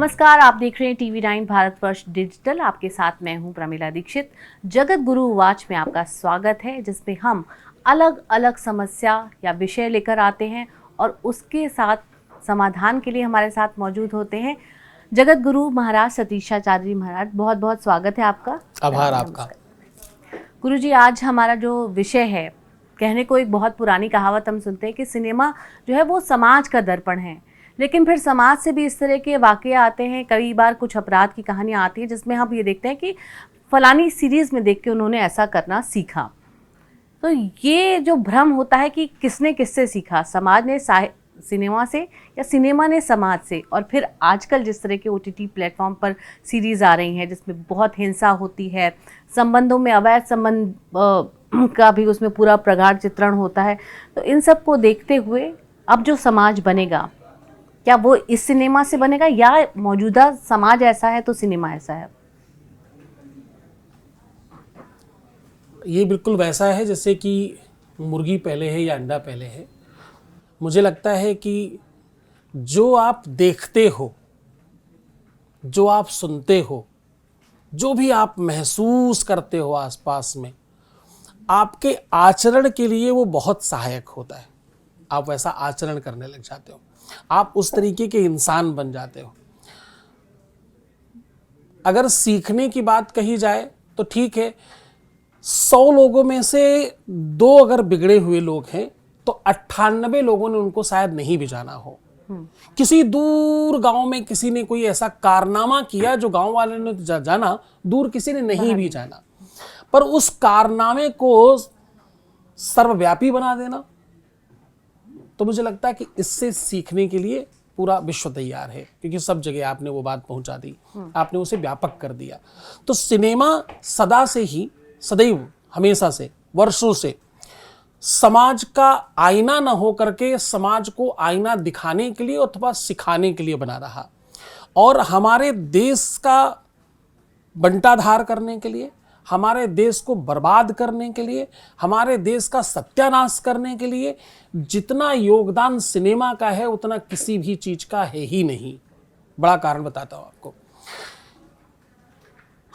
नमस्कार, आप देख रहे हैं TV9 भारतवर्ष डिजिटल। आपके साथ मैं हूं प्रमिला दीक्षित। जगत गुरु वाच में आपका स्वागत है, जिसमें हम अलग अलग समस्या या विषय लेकर आते हैं और उसके साथ समाधान के लिए हमारे साथ मौजूद होते हैं जगत गुरु महाराज सतीशाचार्य महाराज। बहुत बहुत स्वागत है आपका। आभार आपका। गुरु जी, आज हमारा जो विषय है, कहने को एक बहुत पुरानी कहावत हम सुनते हैं कि सिनेमा जो है वो समाज का दर्पण है, लेकिन फिर समाज से भी इस तरह के वाक़ये आते हैं। कई बार कुछ अपराध की कहानियाँ आती हैं जिसमें हम ये देखते हैं कि फलानी सीरीज़ में देख के उन्होंने ऐसा करना सीखा। तो ये जो भ्रम होता है कि किसने किससे सीखा, समाज ने सिनेमा से या सिनेमा ने समाज से, और फिर आजकल जिस तरह के OTT प्लेटफॉर्म पर सीरीज़ आ रही हैं जिसमें बहुत हिंसा होती है, संबंधों में अवैध संबंध का भी उसमें पूरा प्रगाढ़ चित्रण होता है। तो इन सब को देखते हुए अब जो समाज बनेगा, क्या वो इस सिनेमा से बनेगा या मौजूदा समाज ऐसा है तो सिनेमा ऐसा है? ये बिल्कुल वैसा है जैसे कि मुर्गी पहले है या अंडा पहले है। मुझे लगता है कि जो आप देखते हो, जो आप सुनते हो, जो भी आप महसूस करते हो आसपास में, आपके आचरण के लिए वो बहुत सहायक होता है। आप वैसा आचरण करने लग जाते हो, आप उस तरीके के इंसान बन जाते हो। अगर सीखने की बात कही जाए तो ठीक है, 100 लोगों में से 2 अगर बिगड़े हुए लोग हैं तो 98 लोगों ने उनको शायद नहीं भी जाना हो। किसी दूर गांव में किसी ने कोई ऐसा कारनामा किया जो गांव वाले ने जाना, दूर किसी ने नहीं भी जाना, पर उस कारनामे को सर्वव्यापी बना देना, तो मुझे लगता है कि इससे सीखने के लिए पूरा विश्व तैयार है, क्योंकि सब जगह आपने वो बात पहुंचा दी, आपने उसे व्यापक कर दिया। तो सिनेमा सदा से ही, सदैव, हमेशा से, वर्षों से समाज का आईना न हो करके समाज को आईना दिखाने के लिए अथवा सिखाने के लिए बना रहा, और हमारे देश का बंटाधार करने के लिए, हमारे देश को बर्बाद करने के लिए, हमारे देश का सत्यानाश करने के लिए जितना योगदान सिनेमा का है उतना किसी भी चीज का है ही नहीं। बड़ा कारण बताता हूं आपको।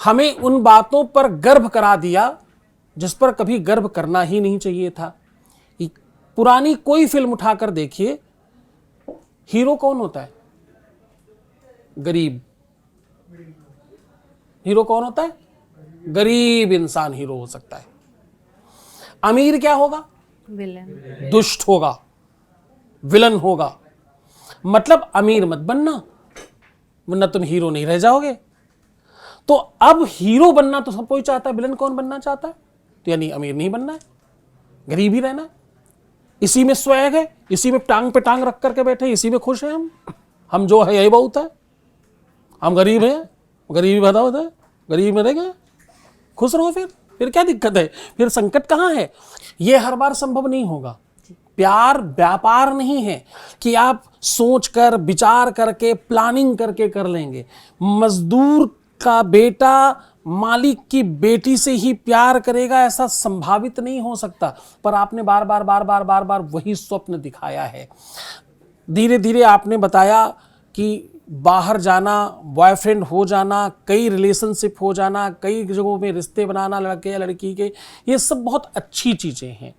हमें उन बातों पर गर्व करा दिया जिस पर कभी गर्व करना ही नहीं चाहिए था। पुरानी कोई फिल्म उठाकर देखिए, हीरो कौन होता है? गरीब। हीरो कौन होता है? गरीब इंसान हीरो हो सकता है। अमीर क्या होगा? विलन। दुष्ट होगा, विलन होगा। मतलब अमीर मत बनना, वरना तुम हीरो नहीं रह जाओगे। तो अब हीरो बनना तो सब कोई चाहता है, विलन कौन बनना चाहता है? तो यानी अमीर नहीं बनना है, गरीब ही रहना है। इसी में स्वैग है, इसी में टांग पे टांग रख करके बैठे, इसी में खुश हैं हम जो है यही बहुत है। हम गरीब हैं, गरीबी भरा होता है, गरीब में रह गए, खुश रहो। फिर क्या दिक्कत है? फिर संकट कहाँ है? ये हर बार संभव नहीं होगा। प्यार व्यापार नहीं है कि आप सोचकर विचार करके प्लानिंग करके कर लेंगे। मजदूर का बेटा मालिक की बेटी से ही प्यार करेगा, ऐसा संभावित नहीं हो सकता। पर आपने बार बार वही स्वप्न दिखाया है। धीरे धीरे आपने बताया कि बाहर जाना, बॉयफ्रेंड हो जाना, कई रिलेशनशिप हो जाना, कई जगहों में रिश्ते बनाना लड़के या लड़की के, ये सब बहुत अच्छी चीजें हैं।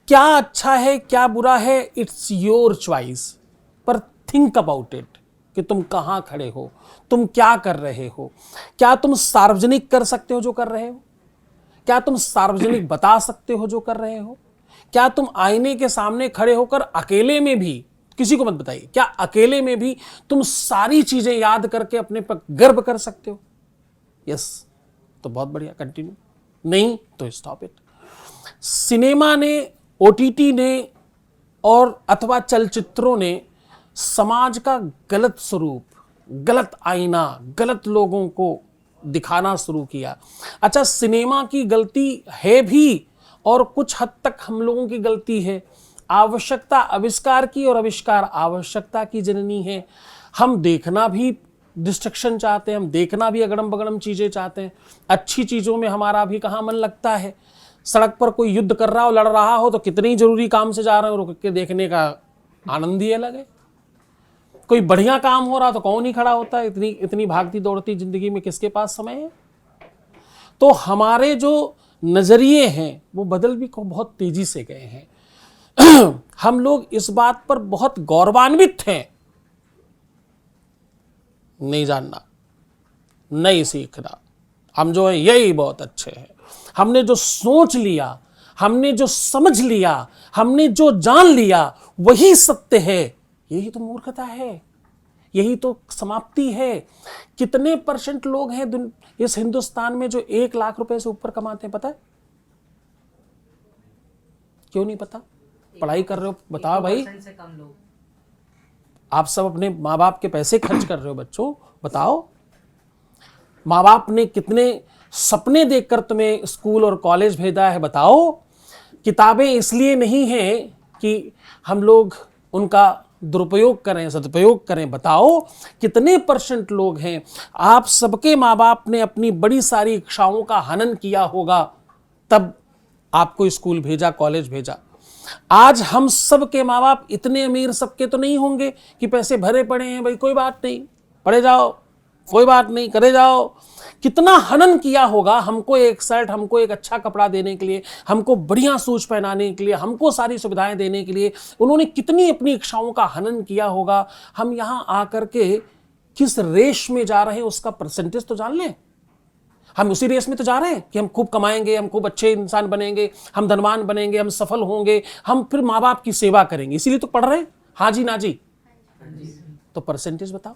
क्या अच्छा है क्या बुरा है, इट्स योर चॉइस। पर थिंक अबाउट इट कि तुम कहां खड़े हो, तुम क्या कर रहे हो। क्या तुम सार्वजनिक कर सकते हो जो कर रहे हो? क्या तुम सार्वजनिक बता सकते हो जो कर रहे हो? क्या तुम आईने के सामने खड़े होकर अकेले में भी, किसी को मत बताइए, क्या अकेले में भी तुम सारी चीजें याद करके अपने पर गर्व कर सकते हो? यस, तो बहुत बढ़िया, कंटिन्यू। नहीं तो स्टॉप इट। सिनेमा ने, OTT ने और अथवा चलचित्रों ने समाज का गलत स्वरूप, गलत आईना, गलत लोगों को दिखाना शुरू किया। अच्छा, सिनेमा की गलती है भी और कुछ हद तक हम लोगों की गलती है। आवश्यकता आविष्कार की और आविष्कार आवश्यकता की जननी है। हम देखना भी डिस्ट्रक्शन चाहते हैं, हम देखना भी अगड़म बगड़म चीजें चाहते हैं। अच्छी चीजों में हमारा भी कहाँ मन लगता है। सड़क पर कोई युद्ध कर रहा हो, लड़ रहा हो, तो कितनी जरूरी काम से जा रहे हो, रुक के देखने का आनंद ही अलग है। कोई बढ़िया काम हो रहा तो कौन ही खड़ा होता है? इतनी इतनी भागती दौड़ती जिंदगी में किसके पास समय है? तो हमारे जो नजरिए हैं वो बदल भी बहुत तेजी से गए हैं। हम लोग इस बात पर बहुत गौरवान्वित हैं। नहीं जानना, नहीं सीखना, हम जो है यही बहुत अच्छे हैं। हमने जो सोच लिया, हमने जो समझ लिया, हमने जो जान लिया वही सत्य है। यही तो मूर्खता है, यही तो समाप्ति है। कितने % लोग हैं इस हिंदुस्तान में जो 1 लाख रुपए से ऊपर कमाते हैं? पता है? क्यों नहीं पता? पढ़ाई कर रहे हो, बताओ भाई। से कम लोग। आप सब अपने माँ बाप के पैसे खर्च कर रहे हो बच्चों, बताओ। माँ बाप ने कितने सपने देखकर तुम्हें स्कूल और कॉलेज भेजा है, बताओ। किताबें इसलिए नहीं हैं कि हम लोग उनका दुरुपयोग करें, सदुपयोग करें, बताओ। कितने % लोग हैं, आप सबके माँ बाप ने अपनी बड़ी सारी इच्छाओं का हनन किया होगा, तब आपको स्कूल भेजा, कॉलेज भेजा। आज हम सब के माँ बाप इतने अमीर सबके तो नहीं होंगे कि पैसे भरे पड़े हैं, भाई कोई बात नहीं, पढ़े जाओ, कोई बात नहीं, करे जाओ। कितना हनन किया होगा हमको एक शर्ट, हमको एक अच्छा कपड़ा देने के लिए, हमको बढ़िया सूज पहनाने के लिए, हमको सारी सुविधाएं देने के लिए उन्होंने कितनी अपनी इच्छाओं का हनन किया होगा। हम यहाँ आकर के किस रेस में जा रहे हैं उसका % तो जान लें। हम उसी रेस में तो जा रहे हैं कि हम खूब कमाएंगे, हम खूब अच्छे इंसान बनेंगे, हम धनवान बनेंगे, हम सफल होंगे, हम फिर माँ बाप की सेवा करेंगे, इसीलिए तो पढ़ रहे हैं। हाँ जी ना जी? तो % बताओ।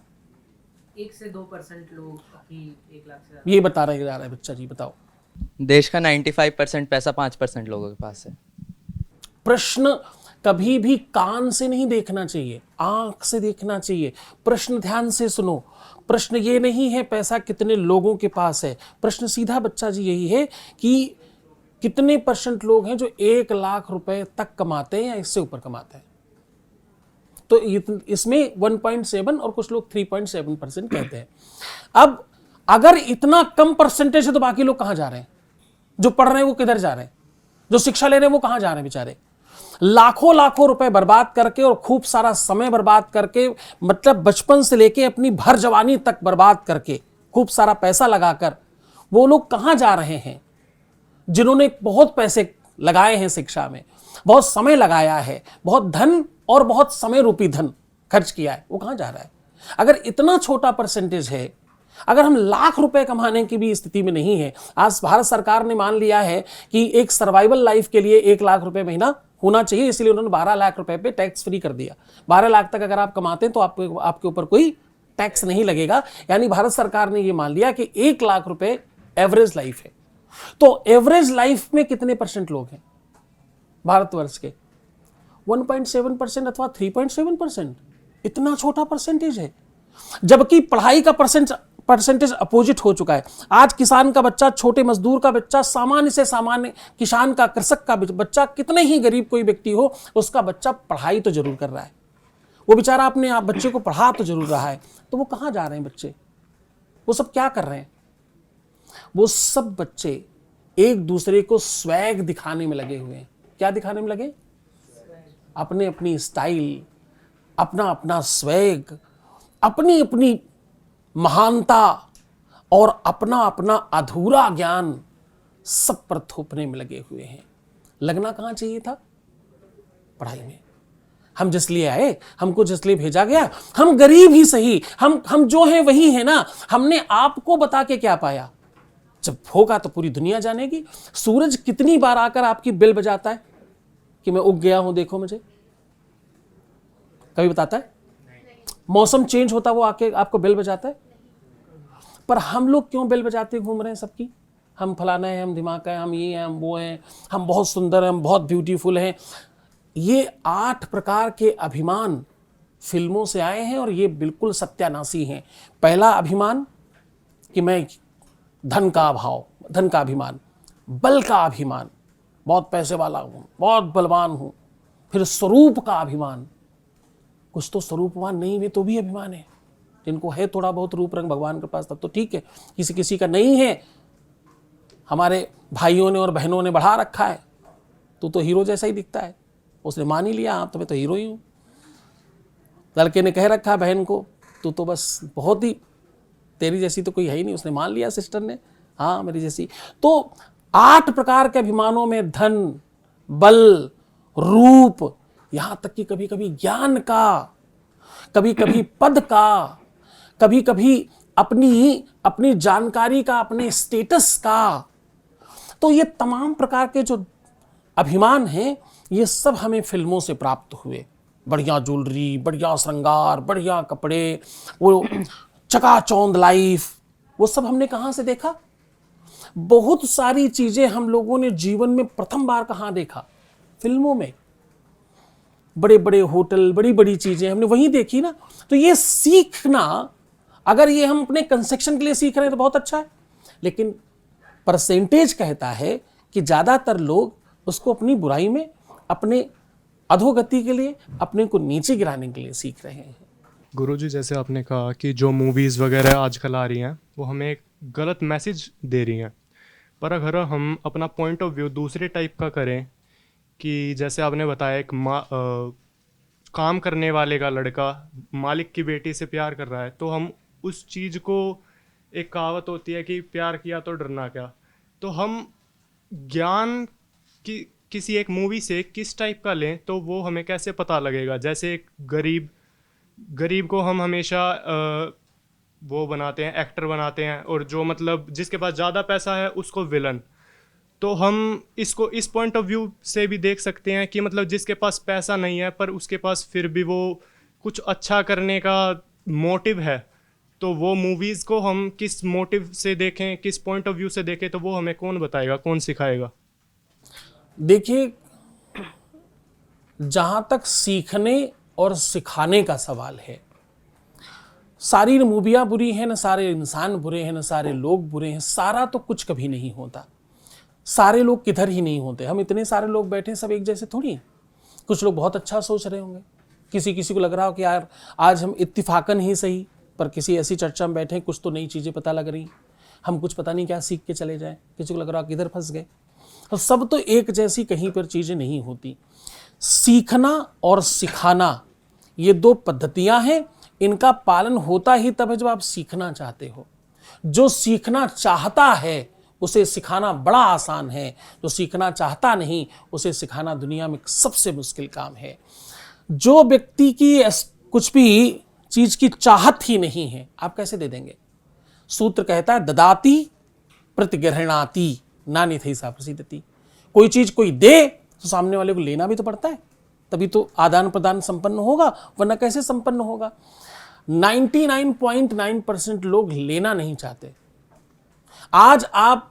1 से 2% लोग ही 1 लाख से ये बता रहे जा रहा है बच्चा जी, बताओ। देश का 95% पैसा 5% लोगों के पास है। प्रश्न कभी भी कान से नहीं देखना चाहिए, आंख से देखना चाहिए। प्रश्न ध्यान से सुनो। प्रश्न ये नहीं है पैसा कितने लोगों के पास है, प्रश्न सीधा बच्चा जी यही है कि कितने % लोग हैं जो 1 लाख रुपए तक कमाते हैं या इससे ऊपर कमाते हैं। तो इसमें 1.7 और कुछ लोग 3.7% कहते हैं। अब अगर इतना कम % है तो बाकी लोग कहां जा रहे हैं? जो पढ़ रहे हैं वो किधर जा रहे हैं? जो शिक्षा ले रहे हैं वो कहां जा रहे हैं बेचारे? लाखों लाखों रुपए बर्बाद करके और खूब सारा समय बर्बाद करके, मतलब बचपन से लेके अपनी भर जवानी तक बर्बाद करके, खूब सारा पैसा लगाकर वो लोग कहां जा रहे हैं? जिन्होंने बहुत पैसे लगाए हैं शिक्षा में, बहुत समय लगाया है, बहुत धन और बहुत समय रूपी धन खर्च किया है, वो कहां जा रहा है? अगर इतना छोटा % है, अगर हम लाख रुपए कमाने की भी स्थिति में नहीं है, आज भारत सरकार ने मान लिया है कि एक सर्वाइवल लाइफ के लिए 1 लाख रुपए महीना होना चाहिए, इसलिए उन्होंने 12 लाख रुपए पे टैक्स फ्री कर दिया। 12 लाख तक अगर आप कमाते हैं तो आपके ऊपर कोई टैक्स नहीं लगेगा। यानी भारत सरकार ने ये मान लिया कि 1 लाख रुपए एवरेज लाइफ है। तो एवरेज लाइफ में कितने % लोग हैं भारतवर्ष के? 1.7% अथवा 3.7%। इतना छोटा % है, जबकि पढ़ाई का % अपोजिट हो चुका है। आज किसान का बच्चा, छोटे मजदूर का बच्चा, सामान्य से सामान्य किसान का, कृषक का बच्चा, कितने ही गरीब कोई व्यक्ति हो, उसका बच्चा पढ़ाई तो जरूर कर रहा है। वो बेचारा अपने आप बच्चे को पढ़ा तो जरूर रहा है। तो वो कहां जा रहे हैं बच्चे? वो सब क्या कर रहे हैं? वो सब बच्चे एक दूसरे को स्वैग दिखाने में लगे हुए हैं। क्या दिखाने में लगे? अपने अपनी स्टाइल, अपना अपना स्वैग, अपनी अपनी महानता और अपना अपना अधूरा ज्ञान सब पर थोपने में लगे हुए हैं। लगना कहां चाहिए था? पढ़ाई में। हम जिस लिए आए, हमको जिस लिए भेजा गया, हम गरीब ही सही, हम जो हैं वही है ना। हमने आपको बता के क्या पाया? जब होगा तो पूरी दुनिया जानेगी। सूरज कितनी बार आकर आपकी बेल बजाता है कि मैं उग गया हूं, देखो मुझे? कभी बताता है? मौसम चेंज होता वो आके आपको बेल बजाता है? पर हम लोग क्यों बेल बजाते घूम रहे हैं सबकी? हम फलाना है, हम दिमाग है, हम ये हैं, हम वो हैं, हम बहुत सुंदर हैं, हम बहुत ब्यूटीफुल हैं। ये 8 प्रकार के अभिमान फिल्मों से आए हैं और ये बिल्कुल सत्यानाशी हैं। पहला अभिमान कि मैं धन का अभाव, धन का अभिमान, बल का अभिमान, बहुत पैसे वाला हूं, बहुत बलवान हूं। फिर स्वरूप का अभिमान, कुछ तो स्वरूपवान नहीं हुए तो भी अभिमान है। जिनको है थोड़ा बहुत रूप रंग भगवान के पास तब तो ठीक है, किसी किसी का नहीं है। हमारे भाइयों ने और बहनों ने बढ़ा रखा है, तो हीरो जैसा ही दिखता है, उसने मान ही लिया, आप तो मैं तो हीरो ही हूं। लड़के ने कह रखा बहन को, तू तो बस बहुत ही, तेरी जैसी तो कोई है ही नहीं। उसने मान लिया सिस्टर ने, हाँ मेरी जैसी। तो 8 प्रकार के अभिमानों में धन, बल, रूप, यहां तक कि कभी कभी ज्ञान का, कभी कभी पद का, कभी कभी अपनी जानकारी का, अपने स्टेटस का। तो ये तमाम प्रकार के जो अभिमान हैं, ये सब हमें फिल्मों से प्राप्त हुए। बढ़िया ज्वेलरी, बढ़िया श्रृंगार, बढ़िया कपड़े, वो चकाचौंध लाइफ, वो सब हमने कहां से देखा? बहुत सारी चीजें हम लोगों ने जीवन में प्रथम बार कहां देखा? फिल्मों में। बड़े बड़े होटल, बड़ी बड़ी चीजें हमने वहीं देखी ना। तो ये सीखना, अगर ये हम अपने कंस्ट्रक्शन के लिए सीख रहे हैं तो बहुत अच्छा है, लेकिन परसेंटेज कहता है कि ज्यादातर लोग उसको अपनी बुराई में, अपने अधोगति के लिए, अपने को नीचे गिराने के लिए सीख रहे हैं। गुरुजी, जैसे आपने कहा कि जो मूवीज़ वगैरह आजकल आ रही हैं वो हमें एक गलत मैसेज दे रही हैं, पर अगर हम अपना पॉइंट ऑफ व्यू दूसरे टाइप का करें कि जैसे आपने बताया एक काम करने वाले का लड़का मालिक की बेटी से प्यार कर रहा है, तो हम उस चीज़ को, एक कहावत होती है कि प्यार किया तो डरना क्या, तो हम ज्ञान की किसी एक मूवी से किस टाइप का लें तो वो हमें कैसे पता लगेगा? जैसे एक गरीब को हम हमेशा वो बनाते हैं, एक्टर बनाते हैं, और जो मतलब जिसके पास ज़्यादा पैसा है उसको विलन। तो हम इसको इस पॉइंट ऑफ व्यू से भी देख सकते हैं कि मतलब जिसके पास पैसा नहीं है पर उसके पास फिर भी वो कुछ अच्छा करने का मोटिव है, तो वो मूवीज़ को हम किस मोटिव से देखें, किस पॉइंट ऑफ व्यू से देखें, तो वो हमें कौन बताएगा, कौन सिखाएगा? देखिए, जहां तक सीखने और सिखाने का सवाल है, सारी मूवियाँ बुरी हैं, न सारे इंसान बुरे हैं, न सारे लोग बुरे हैं। सारा तो कुछ कभी नहीं होता। सारे लोग किधर ही नहीं होते। हम इतने सारे लोग बैठे, सब एक जैसे थोड़ी हैं। कुछ लोग बहुत अच्छा सोच रहे होंगे, किसी को लग रहा हो कि यार आज हम इत्तिफाकन ही सही पर किसी ऐसी चर्चा में बैठे, कुछ तो नई चीज़ें पता लग रही, हम कुछ पता नहीं क्या सीख के चले जाएं। किसी को लग रहा हो किधर फंस गए। तो सब तो एक जैसी कहीं पर चीज़ें नहीं होती। सीखना और सिखाना ये 2 पद्धतियां हैं। इनका पालन होता ही तब है जब आप सीखना चाहते हो। जो सीखना चाहता है उसे सिखाना बड़ा आसान है, जो सीखना चाहता नहीं उसे सिखाना दुनिया में सबसे मुश्किल काम है। जो व्यक्ति की कुछ भी चीज की चाहत ही नहीं है, आप कैसे दे देंगे? सूत्र कहता है ददाति प्रतिगृह्णाति नान्यथ सा प्रसीदति। कोई चीज कोई दे तो सामने वाले को लेना भी तो पड़ता है, तभी तो आदान प्रदान संपन्न होगा, वरना कैसे संपन्न होगा? 99.9% लोग लेना नहीं चाहते। आज आप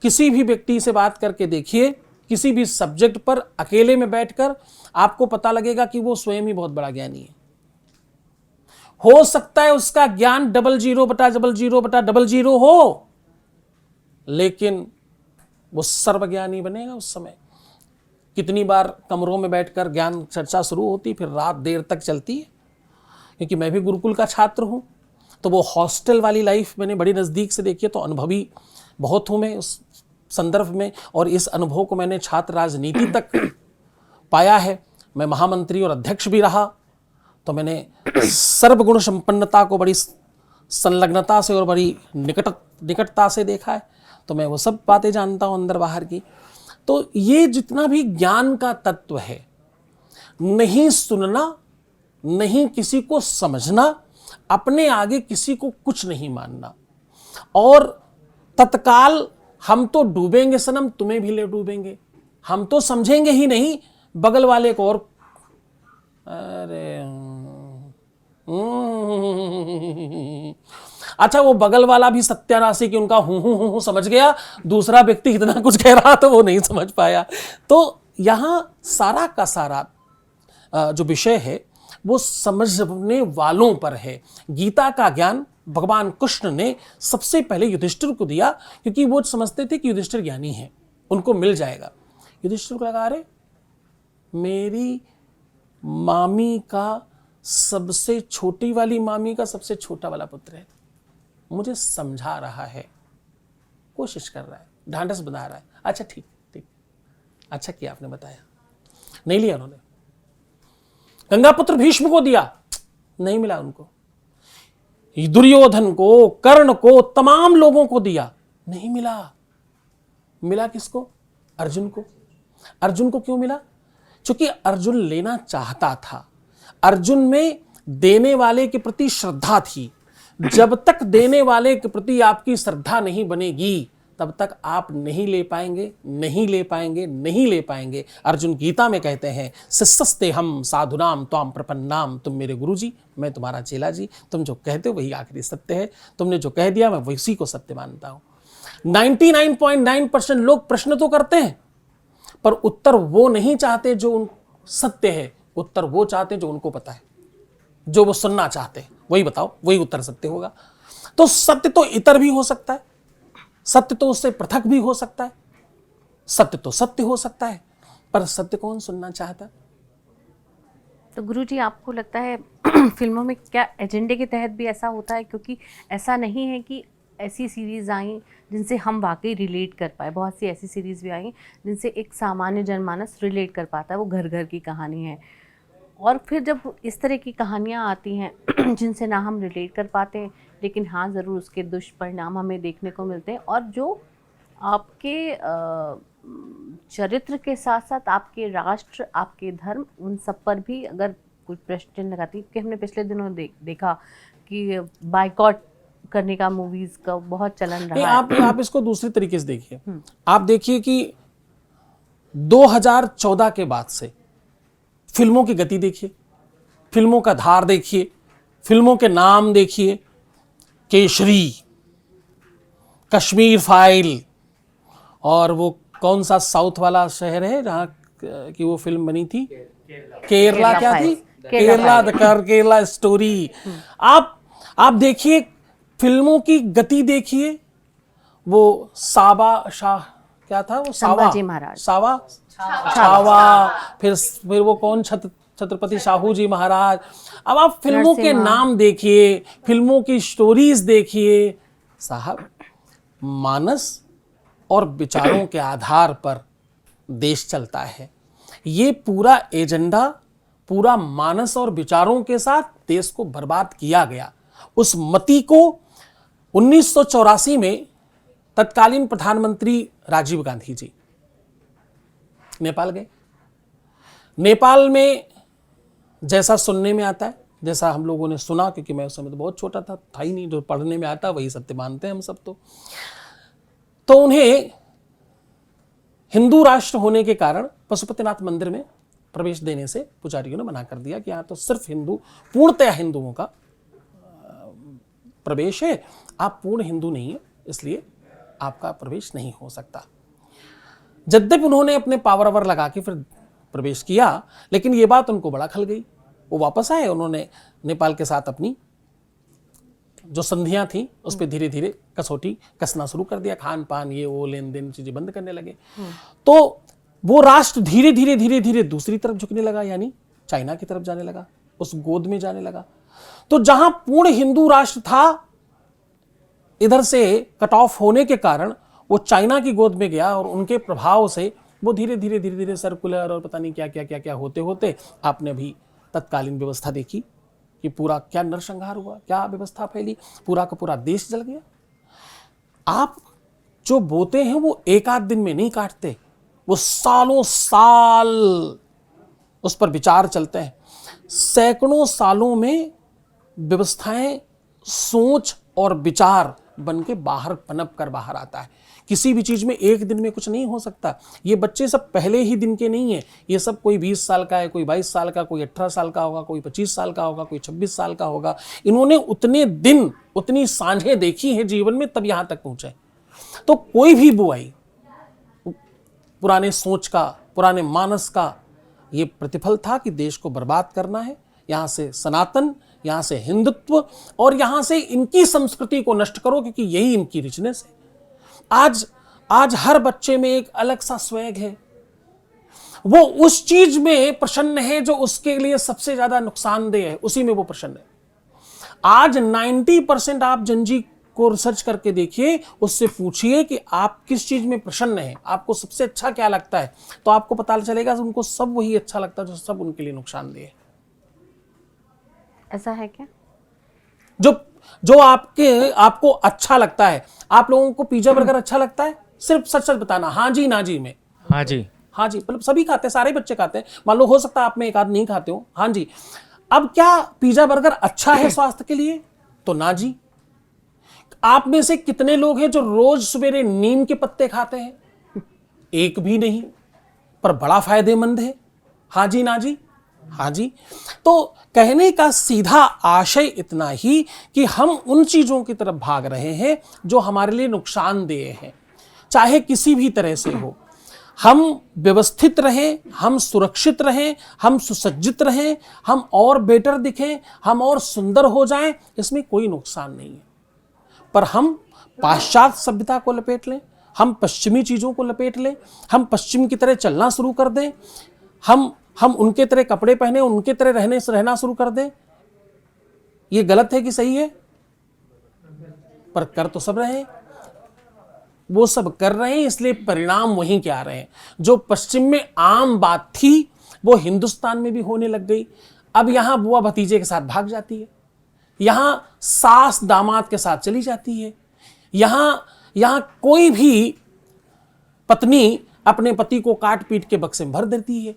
किसी भी व्यक्ति से बात करके देखिए, किसी भी सब्जेक्ट पर अकेले में बैठकर, आपको पता लगेगा कि वो स्वयं ही बहुत बड़ा ज्ञानी है। हो सकता है उसका ज्ञान 0/0/0/0 हो, लेकिन वो सर्वज्ञानी बनेगा उस समय। कितनी बार कमरों में बैठकर ज्ञान चर्चा शुरू होती, फिर रात देर तक चलती है। क्योंकि मैं भी गुरुकुल का छात्र हूं, तो वो हॉस्टल वाली लाइफ मैंने बड़ी नज़दीक से देखी है, तो अनुभवी बहुत हूं मैं उस संदर्भ में। और इस अनुभव को मैंने छात्र राजनीति तक पाया है। मैं महामंत्री और अध्यक्ष भी रहा, तो मैंने सर्वगुण संपन्नता को बड़ी संलग्नता से और बड़ी निकटता से देखा है। तो मैं वो सब बातें जानता हूँ अंदर बाहर की। तो ये जितना भी ज्ञान का तत्व है, नहीं सुनना, नहीं किसी को समझना, अपने आगे किसी को कुछ नहीं मानना, और तत्काल हम तो डूबेंगे सनम, तुम्हें भी ले डूबेंगे, हम तो समझेंगे ही नहीं, बगल वाले को और अरे अच्छा, वो बगल वाला भी सत्यानाशी कि उनका हूं समझ गया, दूसरा व्यक्ति इतना कुछ कह रहा तो वो नहीं समझ पाया। तो यहां सारा का सारा जो विषय है वो समझने वालों पर है। गीता का ज्ञान भगवान कृष्ण ने सबसे पहले युधिष्ठिर को दिया, क्योंकि वो समझते थे कि युधिष्ठिर ज्ञानी है, उनको मिल जाएगा। युधिष्ठिर को लगा, अरे मेरी मामी का सबसे छोटी वाली मामी का सबसे छोटा वाला पुत्र है, मुझे समझा रहा है, कोशिश कर रहा है, ढांढस बना रहा है। अच्छा ठीक, अच्छा किया आपने बताया। नहीं लिया उन्होंने। गंगा पुत्र भीष्म को दिया, नहीं मिला उनको। दुर्योधन को, कर्ण को, तमाम लोगों को दिया, नहीं मिला। मिला किसको? अर्जुन को। अर्जुन को क्यों मिला? क्योंकि अर्जुन लेना चाहता था। अर्जुन में देने वाले के प्रति श्रद्धा थी। जब तक देने वाले के प्रति आपकी श्रद्धा नहीं बनेगी, तब तक आप नहीं ले पाएंगे, नहीं ले पाएंगे, नहीं ले पाएंगे। अर्जुन गीता में कहते हैं, शिष्यस्ते हम साधुनाम त्वाम प्रपन्नाम, तुम मेरे गुरु जी, मैं तुम्हारा चेला जी, तुम जो कहते हो वही आखिरी सत्य है, तुमने जो कह दिया मैं वही को सत्य मानता हूं। 99.9% लोग प्रश्न तो करते हैं, पर उत्तर वो नहीं चाहते जो उन सत्य है, उत्तर वो चाहते हैं जो उनको पता है, जो वो सुनना चाहते हैं, वही बताओ, वही उत्तर सत्य होगा। तो सत्य तो इतर भी हो सकता है, सत्य तो उससे पृथक भी हो सकता है, सत्य तो सत्य हो सकता है, पर सत्य कौन सुनना चाहता? तो गुरुजी, आपको लगता है फिल्मों में क्या एजेंडे के तहत भी ऐसा होता है? क्योंकि ऐसा नहीं है कि ऐसी सीरीज़ आई जिनसे हम वाकई रिलेट कर पाए। बहुत सी ऐसी सीरीज़ भी आई जिनसे एक सामान्य जनमानस रिलेट कर पाता है, वो घर घर की कहानी है। और फिर जब इस तरह की कहानियाँ आती हैं जिनसे ना हम रिलेट कर पाते हैं, लेकिन हाँ ज़रूर उसके दुष्परिणाम हमें देखने को मिलते हैं, और जो आपके चरित्र के साथ साथ आपके राष्ट्र, आपके धर्म, उन सब पर भी अगर कुछ प्रश्न लगाती, कि हमने पिछले दिनों देखा कि बाइकॉट करने का मूवीज का बहुत चलन रहा है। आप इसको दूसरे तरीके से देखिए। आप देखिए कि 2014 के बाद से फिल्मों की गति देखिए, फिल्मों का धार देखिए, फिल्मों के नाम देखिए, केसरी, कश्मीर फाइल, और वो कौन सा साउथ वाला शहर है जहां की वो फिल्म बनी थी, केरला, क्या थी, केरला स्टोरी। आप देखिए फिल्मों की गति देखिए। वो सावा शाह, क्या था वो, संभाजी महाराज, छावा, फिर वो कौन, छत्रपति शाहू जी महाराज। अब आप फिल्मों के नाम देखिए, फिल्मों की स्टोरीज देखिए। साहब, मानस और विचारों के आधार पर देश चलता है। ये पूरा एजेंडा पूरा मानस और विचारों के साथ देश को बर्बाद किया गया। उस मति को 1984 में तत्कालीन प्रधानमंत्री राजीव गांधी जी नेपाल गए। नेपाल में जैसा सुनने में आता है, जैसा हम लोगों ने सुना, क्योंकि मैं उस समय तो बहुत छोटा था ही नहीं, जो पढ़ने में आता वही सत्य मानते हैं हम सब। तो उन्हें हिंदू राष्ट्र होने के कारण पशुपतिनाथ मंदिर में प्रवेश देने से पुजारियों ने मना कर दिया कि यहाँ तो सिर्फ हिंदू, पूर्णतया हिंदुओं का प्रवेश है, आप पूर्ण हिंदू नहीं है, इसलिए आपका प्रवेश नहीं हो सकता। यद्यपि उन्होंने अपने पावर लगा के फिर प्रवेश किया, लेकिन ये बात उनको बड़ा खल गई। वो वापस आए, उन्होंने नेपाल के साथ अपनी जो संधियां थी उस पर धीरे धीरे कसौटी कसना शुरू कर दिया, खान पान ये वो लेन देन चीजें बंद करने लगे। तो वो राष्ट्र धीरे धीरे दूसरी तरफ झुकने लगा, यानी चाइना की तरफ जाने लगा, उस गोद में जाने लगा। तो जहां पूर्ण हिंदू राष्ट्र था, इधर से कट ऑफ होने के कारण वो चाइना की गोद में गया, और उनके प्रभाव से वो धीरे धीरे सर्कुलर और पता नहीं क्या होते होते आपने अभी तत्कालीन व्यवस्था देखी कि पूरा क्या नरसंहार हुआ, क्या व्यवस्था फैली, पूरा का पूरा देश जल गया। आप जो बोते हैं वो एक आध दिन में नहीं काटते, वो सालों साल उस पर विचार चलते हैं। सैकड़ों सालों में व्यवस्थाएं सोच और विचार बन के बाहर पनप कर बाहर आता है। किसी भी चीज में एक दिन में कुछ नहीं हो सकता। ये बच्चे सब पहले ही दिन के नहीं है, ये सब कोई 20 साल का है, कोई 22 साल का, कोई 18 साल का होगा, कोई 25 साल का होगा, कोई 26 साल का होगा। इन्होंने उतने दिन, उतनी सांझें देखी हैं जीवन में, तब यहां तक पहुंचे। तो कोई भी बुआई पुराने सोच का, पुराने मानस का ये प्रतिफल था कि देश को बर्बाद करना है, यहां से सनातन, यहां से हिंदुत्व और यहां से इनकी संस्कृति को नष्ट करो, क्योंकि यही इनकी रिचनेस है। आज हर बच्चे में एक अलग सा स्वैग है, वो उस चीज में प्रसन्न है जो उसके लिए सबसे ज्यादा नुकसानदेह है, उसी में वो प्रसन्न है। आज 90% आप जनजी को रिसर्च करके देखिए, उससे पूछिए कि आप किस चीज में प्रसन्न हैं, आपको सबसे अच्छा क्या लगता है, तो आपको पता चलेगा उनको सब वही अच्छा लगता है जो सब उनके लिए नुकसानदेह है। ऐसा है क्या? जो जो आपको अच्छा लगता है, आप लोगों को पिज्जा बर्गर अच्छा लगता है? सिर्फ सच सच बताना, हाँ जी ना जी में। हाँ जी। हाँ जी, मतलब सभी खाते हैं, सारे बच्चे खाते हैं। मान लो हो सकता है आप में एक आध नहीं खाते हो, हाँ जी। अब क्या पिज्जा बर्गर अच्छा है स्वास्थ्य के लिए? तो ना जी। आप में से कितने लोग हैं जो रोज सवेरे नीम के पत्ते खाते हैं? एक भी नहीं, पर बड़ा फायदेमंद है। हाँ जी ना जी, हाँ जी। तो कहने का सीधा आशय इतना ही कि हम उन चीजों की तरफ भाग रहे हैं जो हमारे लिए नुकसानदेह हैं, चाहे किसी भी तरह से हो। हम व्यवस्थित रहें, हम सुरक्षित रहें, हम सुसज्जित रहें, हम और बेटर दिखें, हम और सुंदर हो जाएं, इसमें कोई नुकसान नहीं है। पर हम पाश्चात्य सभ्यता को लपेट लें, हम पश्चिमी चीज़ों को लपेट लें, हम पश्चिम की तरह चलना शुरू कर दें, हम उनके तरह कपड़े पहने, उनके तरह रहना शुरू कर दें, ये गलत है कि सही है? पर कर तो सब रहे हैं, वो सब कर रहे हैं, इसलिए परिणाम वहीं के आ रहे हैं। जो पश्चिम में आम बात थी वो हिंदुस्तान में भी होने लग गई। अब यहां बुआ भतीजे के साथ भाग जाती है, यहां सास दामाद के साथ चली जाती है, यहां कोई भी पत्नी अपने पति को काट पीट के बक्से में भर देती है।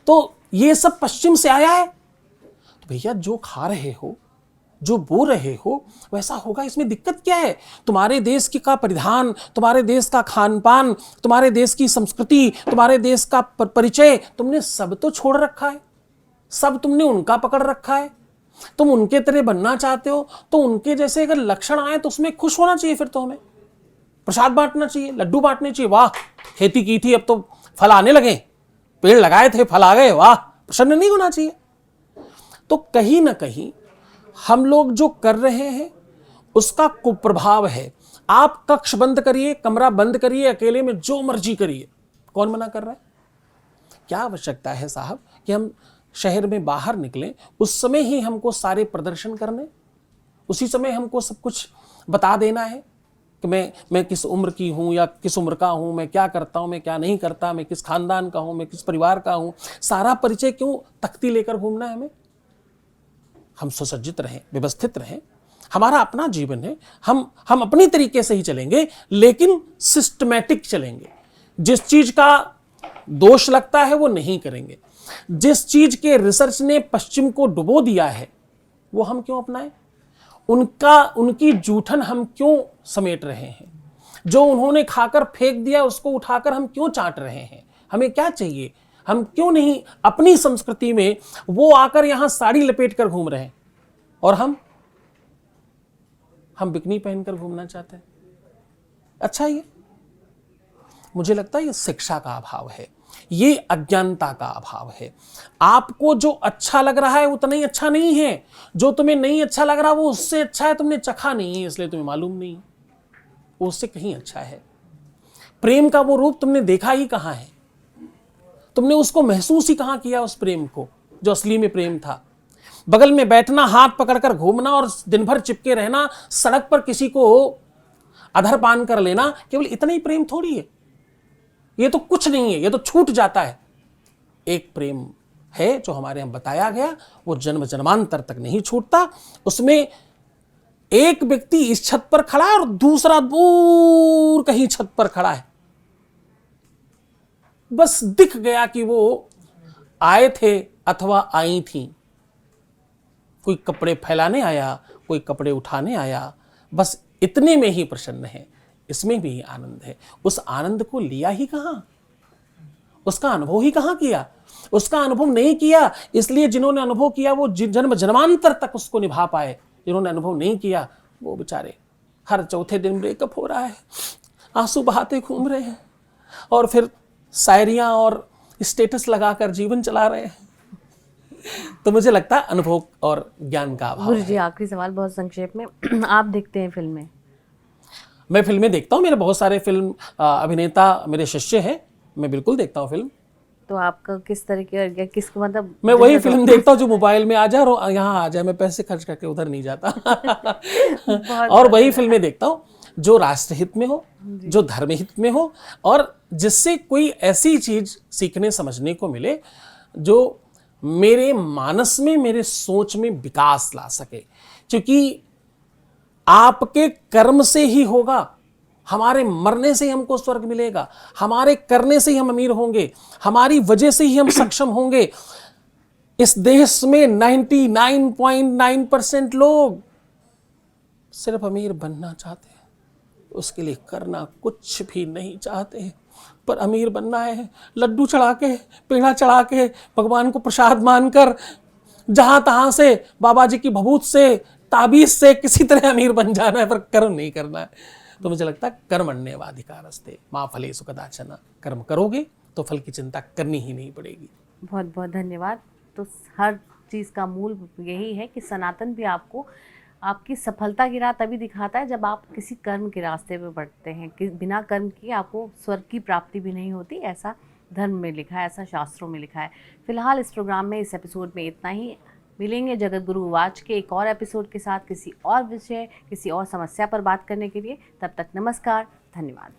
तो ये सब पश्चिम से आया है। तो भैया जो खा रहे हो, जो बो रहे हो, वैसा होगा, इसमें दिक्कत क्या है? तुम्हारे देश की का परिधान, तुम्हारे देश का खान पान, तुम्हारे देश की संस्कृति, तुम्हारे देश का परिचय, तुमने सब तो छोड़ रखा है, सब तुमने उनका पकड़ रखा है। तुम उनके तरह बनना चाहते हो, तो उनके जैसे अगर लक्षण आए तो उसमें खुश होना चाहिए। फिर तो हमें प्रसाद बांटना चाहिए, लड्डू बांटने चाहिए। वाह, खेती की थी अब तो फल आने लगे, पेड़ लगाए थे फल आ गए, वाह, प्रसन्न नहीं होना चाहिए। तो कहीं ना कहीं हम लोग जो कर रहे हैं उसका कुप्रभाव है। आप कक्ष बंद करिए, कमरा बंद करिए, अकेले में जो मर्जी करिए, कौन मना कर रहा है? क्या आवश्यकता है साहब कि हम शहर में बाहर निकलें, उस समय ही हमको सारे प्रदर्शन करने, उसी समय हमको सब कुछ बता देना है कि मैं किस उम्र की हूँ या किस उम्र का हूँ, मैं क्या करता हूँ, मैं क्या नहीं करता, मैं किस खानदान का हूँ, मैं किस परिवार का हूँ, सारा परिचय क्यों तख्ती लेकर घूमना है हमें? हम सुसज्जित रहें, व्यवस्थित रहें, हमारा अपना जीवन है, हम अपनी तरीके से ही चलेंगे, लेकिन सिस्टमैटिक चलेंगे। जिस चीज का दोष लगता है वो नहीं करेंगे। जिस चीज के रिसर्च ने पश्चिम को डुबो दिया है वो हम क्यों अपनाएं? उनकी जूठन हम क्यों समेट रहे हैं? जो उन्होंने खाकर फेंक दिया उसको उठाकर हम क्यों चाट रहे हैं? हमें क्या चाहिए? हम क्यों नहीं अपनी संस्कृति में, वो आकर यहां साड़ी लपेट कर घूम रहे हैं और हम बिकनी पहनकर घूमना चाहते हैं। अच्छा, ये मुझे लगता है ये शिक्षा का अभाव है, ये अज्ञानता का अभाव है। आपको जो अच्छा लग रहा है उतना ही अच्छा नहीं है, जो तुम्हें नहीं अच्छा लग रहा वो उससे अच्छा है, तुमने चखा नहीं है इसलिए तुम्हें मालूम नहीं, वो उससे कहीं अच्छा है। प्रेम का वो रूप तुमने देखा ही कहां है? तुमने उसको महसूस ही कहां किया, उस प्रेम को जो असली में प्रेम था? बगल में बैठना, हाथ पकड़कर घूमना और दिन भर चिपके रहना, सड़क पर किसी को अधर पान कर लेना, केवल इतना ही प्रेम थोड़ी है। ये तो कुछ नहीं है, ये तो छूट जाता है। एक प्रेम है जो हमारे यहां बताया गया, वो जन्म जन्मांतर तक नहीं छूटता। उसमें एक व्यक्ति इस छत पर खड़ा है और दूसरा दूर कहीं छत पर खड़ा है, बस दिख गया कि वो आए थे अथवा आई थी। कोई कपड़े फैलाने आया, कोई कपड़े उठाने आया, बस इतने में ही प्रसन्न है। इसमें भी आनंद है। उस आनंद को लिया ही कहां, उसका अनुभव ही कहां किया? उसका अनुभव नहीं किया, इसलिए जिन्होंने अनुभव किया वो जन्म जन्मांतर तक उसको निभा पाए। जिन्होंने अनुभव नहीं किया वो बेचारे हर चौथे दिन ब्रेकअप हो रहा है, आंसू बहाते घूम रहे हैं और फिर शायरियां और स्टेटस लगाकर जीवन चला रहे हैं। तो मुझे लगता है अनुभव और ज्ञान का अभाव गुरु जी, है। आखिरी सवाल बहुत संक्षेप में, आप देखते हैं फिल्में? मैं फिल्में देखता हूँ, मेरे बहुत सारे फिल्म अभिनेता मेरे शिष्य हैं, मैं बिल्कुल देखता हूँ फिल्म। तो आपका किस तरीके, किस मतलब? मैं वही फिल्म देखता हूँ जो मोबाइल में आ जाए और यहाँ आ जाए, मैं पैसे खर्च करके उधर नहीं जाता। और वही फिल्में देखता हूँ जो राष्ट्रहित में हो, जो धर्महित में हो, और जिससे कोई ऐसी चीज सीखने समझने को मिले जो मेरे मानस में, मेरे सोच में विकास ला सके, क्योंकि आपके कर्म से ही होगा। हमारे मरने से ही हमको स्वर्ग मिलेगा, हमारे करने से ही हम अमीर होंगे, हमारी वजह से ही हम सक्षम होंगे। इस देश में 99.9% लोग सिर्फ अमीर बनना चाहते हैं, उसके लिए करना कुछ भी नहीं चाहते। पर अमीर बनना है, लड्डू चढ़ा के, पेड़ा चढ़ा के, भगवान को प्रसाद मानकर, जहां तहां से, बाबा जी की भभूत से, ताबीज से किसी तरह अमीर बन जाना है, पर कर्म नहीं करना है। तो मुझे लगता है कर्मण्येवाधिकारस्ते मा फलेषु कदाचन, कर्म करोगे तो फल की चिंता करनी ही नहीं पड़ेगी। बहुत बहुत धन्यवाद। तो हर चीज़ का मूल यही है कि सनातन भी आपको आपकी सफलता की राह तभी दिखाता है जब आप किसी कर्म के रास्ते पे बढ़ते हैं। कि बिना कर्म किए आपको स्वर्ग की प्राप्ति भी नहीं होती, ऐसा धर्म में लिखा है, ऐसा शास्त्रों में लिखा है। फिलहाल इस प्रोग्राम में, इस एपिसोड में इतना ही। मिलेंगे जगत गुरु वाच के एक और एपिसोड के साथ, किसी और विषय, किसी और समस्या पर बात करने के लिए। तब तक नमस्कार, धन्यवाद।